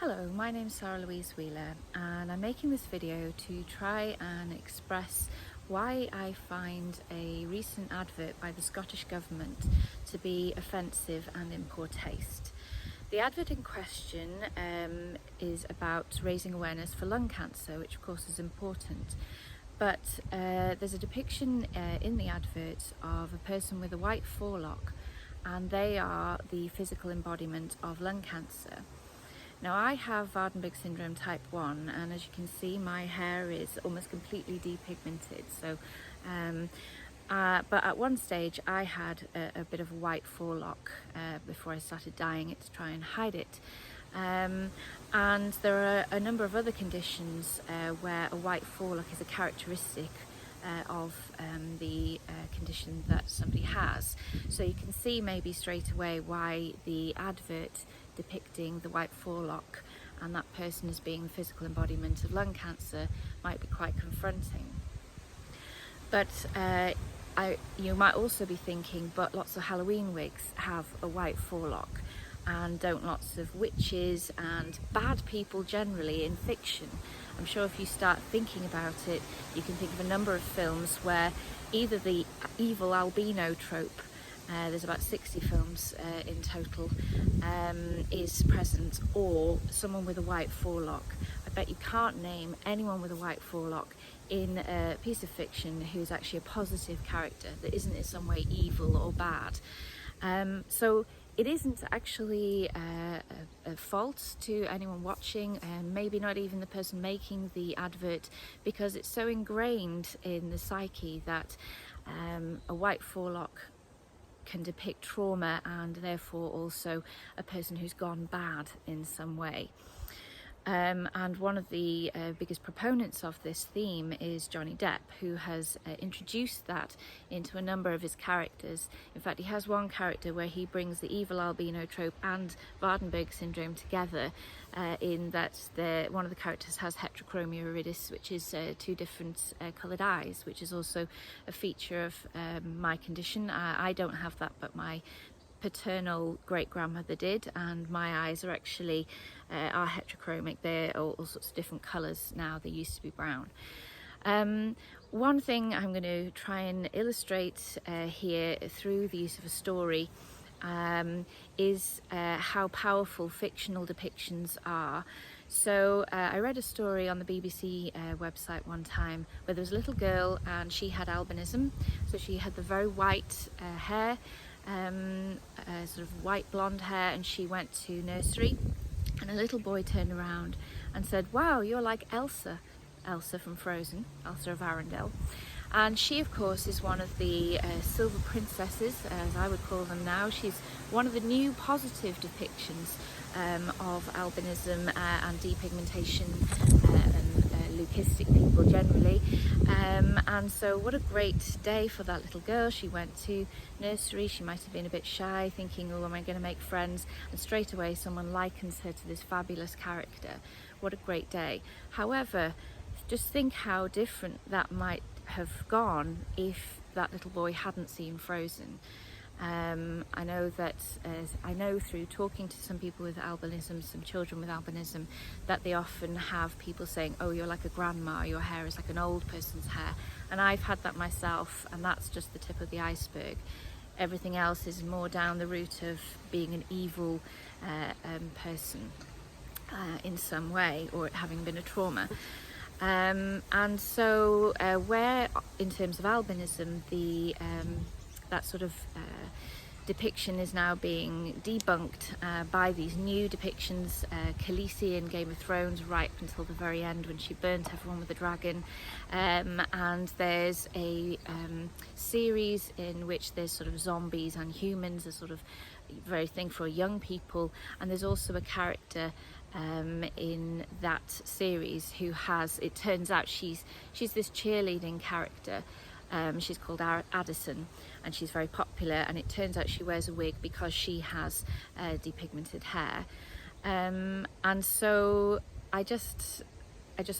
Hello, my name is Sarah Louise Wheeler and I'm making this video to try and express why I find a recent advert by the Scottish Government to be offensive and in poor taste. The advert in question is about raising awareness for lung cancer, which of course is important. But there's a depiction in the advert of a person with a white forelock, and they are the physical embodiment of lung cancer. Now, I have Waardenburg syndrome type 1, and as you can see, my hair is almost completely depigmented. But at one stage I had a bit of a white forelock before I started dyeing it to try and hide it. And there are a number of other conditions where a white forelock is a characteristic of the condition that somebody has. So you can see maybe straight away why the advert depicting the white forelock and that person as being the physical embodiment of lung cancer might be quite confronting. But you might also be thinking, but lots of Halloween wigs have a white forelock, and don't lots of witches and bad people generally in fiction? I'm sure if you start thinking about it, you can think of a number of films where either the evil albino trope, there's about 60 films in total, is present, or someone with a white forelock. I bet you can't name anyone with a white forelock in a piece of fiction who's actually a positive character, that isn't in some way evil or bad. So it isn't actually a fault to anyone watching, and maybe not even the person making the advert, because it's so ingrained in the psyche that a white forelock can depict trauma and therefore also a person who's gone bad in some way. And one of the biggest proponents of this theme is Johnny Depp, who has introduced that into a number of his characters. In fact, he has one character where he brings the evil albino trope and Waardenburg syndrome together, in that one of the characters has heterochromia iridis, which is two different coloured eyes, which is also a feature of my condition. I don't have that, but my paternal great-grandmother did, and my eyes are actually are heterochromic. They're all sorts of different colours now. They used to be brown. One thing I'm going to try and illustrate here through the use of a story is how powerful fictional depictions are. So I read a story on the BBC website one time where there was a little girl and she had albinism. So she had the very white hair, sort of white blonde hair, and she went to nursery, and a little boy turned around and said, "Wow, you're like Elsa from Frozen, Elsa of Arendelle." And she, of course, is one of the silver princesses, as I would call them now. She's one of the new positive depictions of albinism and depigmentation and leucistic people generally. And so what a great day for that little girl. She went to nursery. She might have been a bit shy, thinking, oh, am I going to make friends? And straight away someone likens her to this fabulous character. What a great day. However, just think how different that might have gone if that little boy hadn't seen Frozen. I know that I know through talking to some people with albinism, some children with albinism, that they often have people saying, oh, you're like a grandma, your hair is like an old person's hair. And I've had that myself, and that's just the tip of the iceberg. Everything else is more down the route of being an evil person in some way, or having been a trauma. And so where in terms of albinism that sort of depiction is now being debunked by these new depictions. Khaleesi in Game of Thrones, right up until the very end when she burnt everyone with a dragon, and there's a series in which there's sort of zombies and humans, a sort of very thing for young people. And there's also a character in that series who has, it turns out she's this cheerleading character. She's called Addison, and she's very popular, and it turns out she wears a wig because she has depigmented hair. And so I just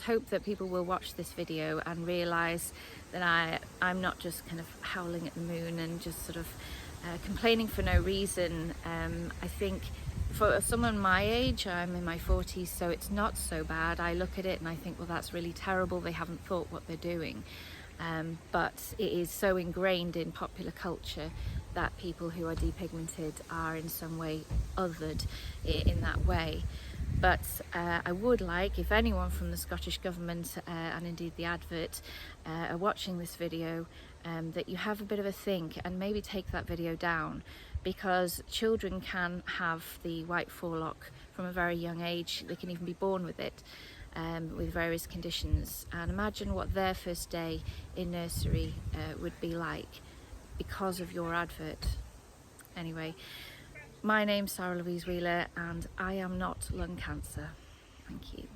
hope that people will watch this video and realise that I'm not just kind of howling at the moon and just sort of complaining for no reason. I think for someone my age, I'm in my 40s, so it's not so bad. I look at it and I think, well, that's really terrible. They haven't thought what they're doing. But it is so ingrained in popular culture that people who are depigmented are in some way othered in that way. But I would like, if anyone from the Scottish Government and indeed the advert are watching this video, that you have a bit of a think and maybe take that video down, because children can have the white forelock from a very young age. They can even be born with it, with various conditions, and imagine what their first day in nursery would be like because of your advert. Anyway, my name's Sarah Louise Wheeler and I am not lung cancer. Thank you.